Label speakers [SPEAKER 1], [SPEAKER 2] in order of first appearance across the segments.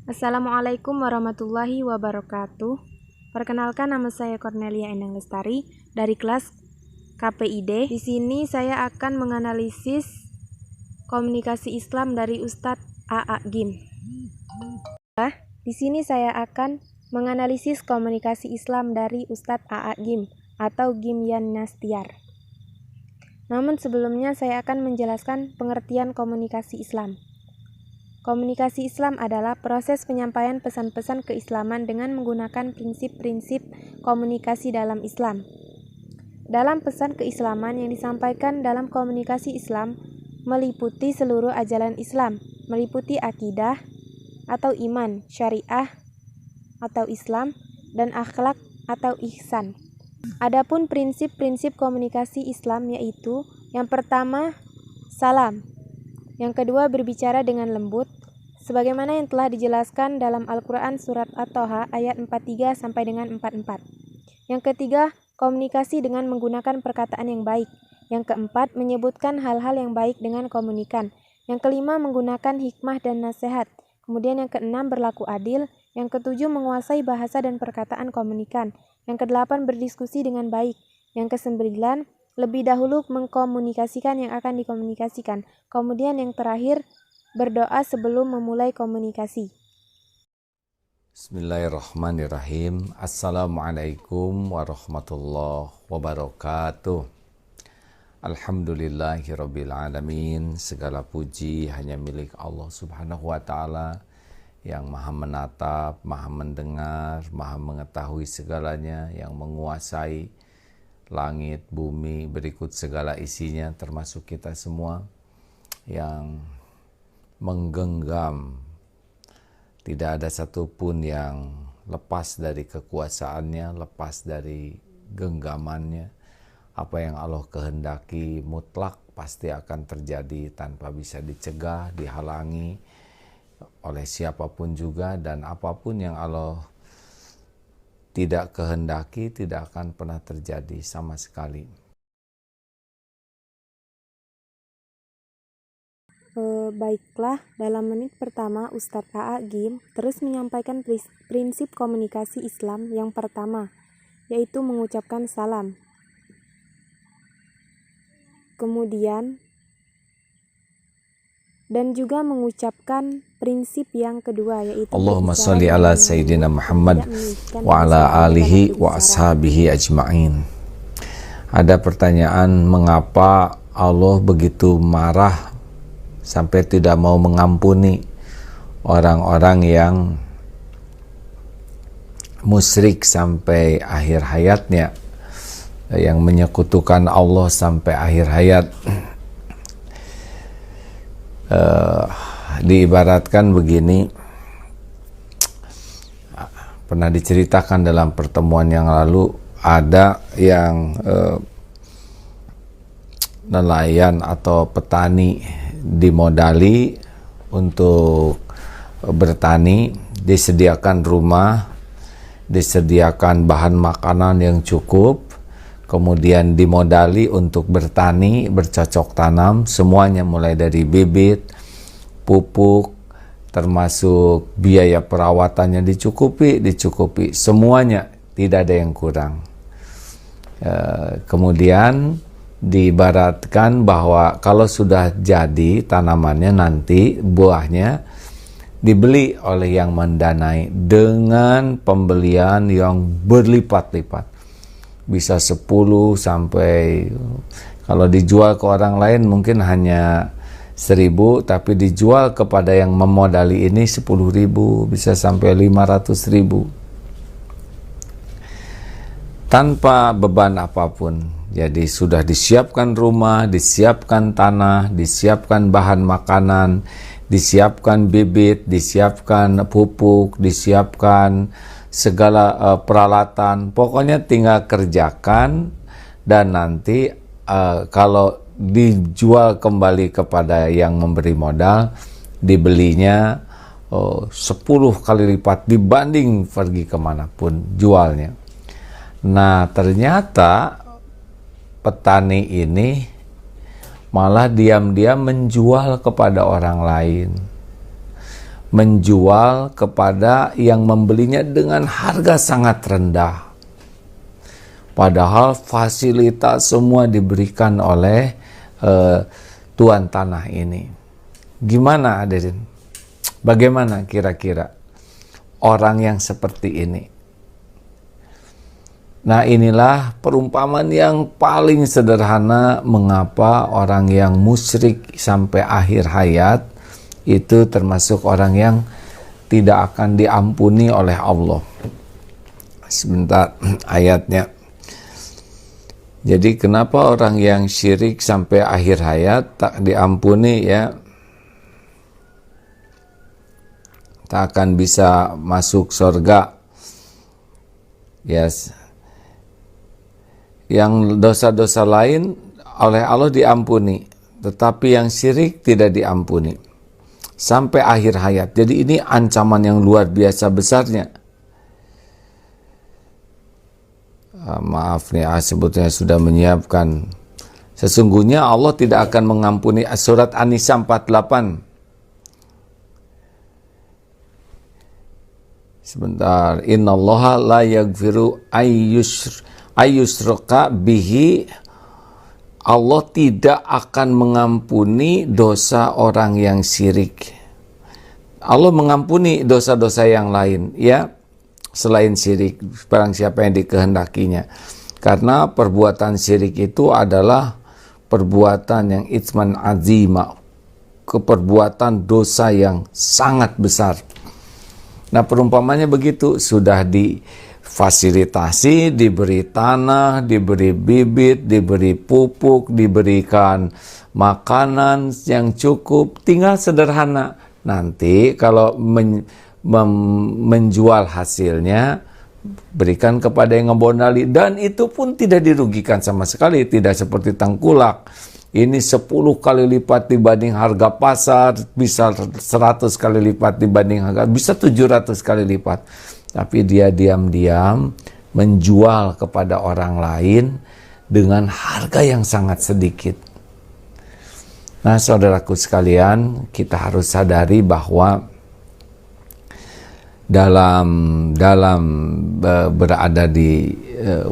[SPEAKER 1] Assalamualaikum warahmatullahi wabarakatuh. Perkenalkan, nama saya Cornelia Endang Lestari dari kelas KPID. Di sini saya akan menganalisis komunikasi Islam dari Ustadz AA Gim. Di sini saya akan menganalisis komunikasi Islam dari Ustadz AA Gim atau Gim Yan Nastiar. Namun sebelumnya saya akan menjelaskan pengertian komunikasi Islam. Komunikasi Islam adalah proses penyampaian pesan-pesan keislaman dengan menggunakan prinsip-prinsip komunikasi dalam Islam. Dalam pesan keislaman yang disampaikan dalam komunikasi Islam meliputi seluruh ajaran Islam, meliputi akidah atau iman, syariah atau Islam, dan akhlak atau ihsan. Adapun prinsip-prinsip komunikasi Islam yaitu yang pertama, salam. Yang kedua, berbicara dengan lembut, sebagaimana yang telah dijelaskan dalam Al-Quran Surat At-Toha ayat 43 sampai dengan 44. Yang ketiga, komunikasi dengan menggunakan perkataan yang baik. Yang keempat, menyebutkan hal-hal yang baik dengan komunikan. Yang kelima, menggunakan hikmah dan nasihat. Kemudian yang keenam, berlaku adil. Yang ketujuh, menguasai bahasa dan perkataan komunikan. Yang kedelapan, berdiskusi dengan baik. Yang kesembilan, lebih dahulu mengkomunikasikan yang akan dikomunikasikan. Kemudian yang terakhir, berdoa sebelum memulai komunikasi.
[SPEAKER 2] Bismillahirrahmanirrahim. Assalamualaikum warahmatullahi wabarakatuh. Alhamdulillahirabbil alamin. Segala puji hanya milik Allah Subhanahu wa taala yang Maha menatap, Maha mendengar, Maha mengetahui segalanya, yang menguasai langit, bumi, berikut segala isinya, termasuk kita semua, yang menggenggam. Tidak ada satupun yang lepas dari kekuasaannya, lepas dari genggamannya. Apa yang Allah kehendaki mutlak pasti akan terjadi tanpa bisa dicegah, dihalangi oleh siapapun juga, dan apapun yang Allah tidak kehendaki tidak akan pernah terjadi sama sekali.
[SPEAKER 1] Baiklah, dalam menit pertama Ustadz AA Gim terus menyampaikan prinsip komunikasi Islam yang pertama, yaitu mengucapkan salam. Kemudian dan juga mengucapkan prinsip yang kedua, yaitu
[SPEAKER 2] Allahumma sholli ala Sayyidina Muhammad wa ala alihi wa ashabihi ajma'in. Ada pertanyaan, mengapa Allah begitu marah sampai tidak mau mengampuni orang-orang yang musyrik sampai akhir hayatnya, yang menyekutukan Allah sampai akhir hayat. Diibaratkan begini, pernah diceritakan dalam pertemuan yang lalu, ada yang nelayan atau petani dimodali untuk bertani, disediakan rumah, disediakan bahan makanan yang cukup, kemudian dimodali untuk bertani, bercocok tanam, semuanya mulai dari bibit, pupuk, termasuk biaya perawatannya dicukupi, semuanya, tidak ada yang kurang. Kemudian diibaratkan bahwa kalau sudah jadi tanamannya, nanti buahnya dibeli oleh yang mendanai dengan pembelian yang berlipat-lipat, bisa 10 sampai, kalau dijual ke orang lain mungkin hanya 1.000, tapi dijual kepada yang memodali ini 10.000, bisa sampai 500.000 tanpa beban apapun. Jadi sudah disiapkan rumah, disiapkan tanah, disiapkan bahan makanan, disiapkan bibit, disiapkan pupuk, disiapkan segala peralatan. Pokoknya tinggal kerjakan, dan nanti kalau dijual kembali kepada yang memberi modal, dibelinya 10 kali lipat dibanding pergi kemanapun jualnya. Nah, ternyata petani ini malah diam-diam menjual kepada orang lain. menjual kepada yang membelinya dengan harga sangat rendah. Padahal fasilitas semua diberikan oleh tuan tanah ini. Gimana hadirin? Bagaimana kira-kira orang yang seperti ini? Nah, inilah perumpamaan yang paling sederhana mengapa orang yang musyrik sampai akhir hayat itu termasuk orang yang tidak akan diampuni oleh Allah. Sebentar ayatnya. Jadi kenapa orang yang syirik sampai akhir hayat tak diampuni ya? Tak akan bisa masuk surga. Yes. Yang dosa-dosa lain oleh Allah diampuni, tetapi yang syirik tidak diampuni sampai akhir hayat. Jadi ini ancaman yang luar biasa besarnya. Maaf nih, sebetulnya sudah menyiapkan. Sesungguhnya Allah tidak akan mengampuni. Surat An-Nisa 48. Sebentar. Innallaha la yaghfiru ayyushraka bihi. Allah tidak akan mengampuni dosa orang yang syirik. Allah mengampuni dosa-dosa yang lain, ya. Selain syirik, barang siapa yang dikehendakinya. Karena perbuatan syirik itu adalah perbuatan yang itsman azima, keperbuatan dosa yang sangat besar. Nah, perumpamannya begitu, sudah difasilitasi, diberi tanah, diberi bibit, diberi pupuk, diberikan makanan yang cukup, tinggal sederhana. Nanti kalau menjual hasilnya berikan kepada yang ngebondali, dan itu pun tidak dirugikan sama sekali, tidak seperti tengkulak. Ini 10 kali lipat dibanding harga pasar, bisa 100 kali lipat dibanding harga, bisa 700 kali lipat. Tapi dia diam-diam menjual kepada orang lain dengan harga yang sangat sedikit. Nah, saudaraku sekalian, kita harus sadari bahwa dalam berada di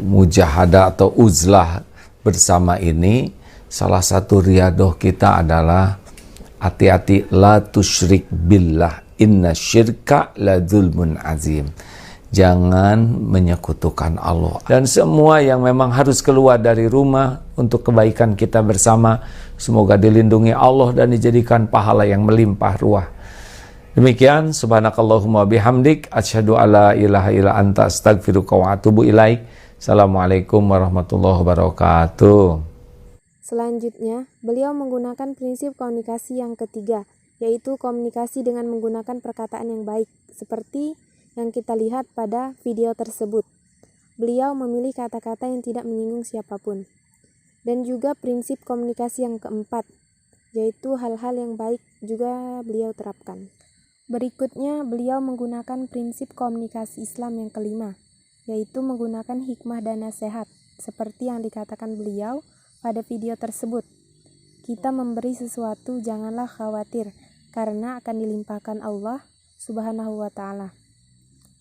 [SPEAKER 2] mujahadah atau uzlah bersama ini, salah satu riadoh kita adalah hati-hati, la tusyrik billah, inna syirka la dzulmun azim. Jangan menyekutukan Allah. Dan semua yang memang harus keluar dari rumah untuk kebaikan kita bersama, semoga dilindungi Allah dan dijadikan pahala yang melimpah ruah. Demikian, subhanakallahumma bihamdik, asyhadu alla ilaha illa anta, astaghfiruka wa atubu ilaik. Assalamualaikum warahmatullahi wabarakatuh.
[SPEAKER 1] Selanjutnya, beliau menggunakan prinsip komunikasi yang ketiga, yaitu komunikasi dengan menggunakan perkataan yang baik, seperti yang kita lihat pada video tersebut. Beliau memilih kata-kata yang tidak menyinggung siapapun. Dan juga prinsip komunikasi yang keempat, yaitu hal-hal yang baik juga beliau terapkan. Berikutnya, beliau menggunakan prinsip komunikasi Islam yang kelima, yaitu menggunakan hikmah dan nasihat, seperti yang dikatakan beliau pada video tersebut. Kita memberi sesuatu, janganlah khawatir, karena akan dilimpahkan Allah Subhanahu wa Ta'ala.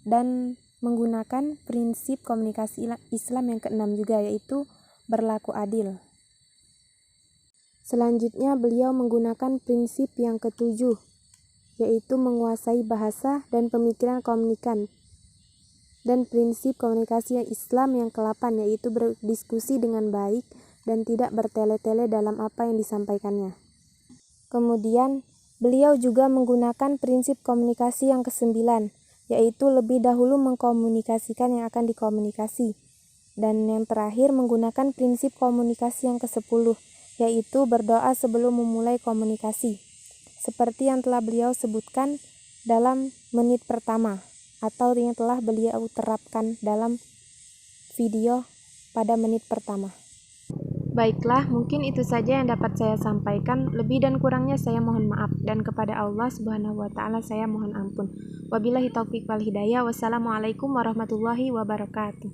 [SPEAKER 1] Dan menggunakan prinsip komunikasi Islam yang keenam juga, yaitu berlaku adil. Selanjutnya, beliau menggunakan prinsip yang ketujuh, yaitu menguasai bahasa dan pemikiran komunikan. Dan prinsip komunikasi Islam yang ke-8, yaitu berdiskusi dengan baik dan tidak bertele-tele dalam apa yang disampaikannya. Kemudian, beliau juga menggunakan prinsip komunikasi yang ke-9, yaitu lebih dahulu mengkomunikasikan yang akan dikomunikasi. Dan yang terakhir, menggunakan prinsip komunikasi yang ke-10, yaitu berdoa sebelum memulai komunikasi, seperti yang telah beliau sebutkan dalam menit pertama, atau yang telah beliau terapkan dalam video pada menit pertama. Baiklah, mungkin itu saja yang dapat saya sampaikan. Lebih dan kurangnya saya mohon maaf, dan kepada Allah Subhanahu wa Ta'ala saya mohon ampun. Wabillahi taufiq wal hidayah. Wassalamualaikum warahmatullahi wabarakatuh.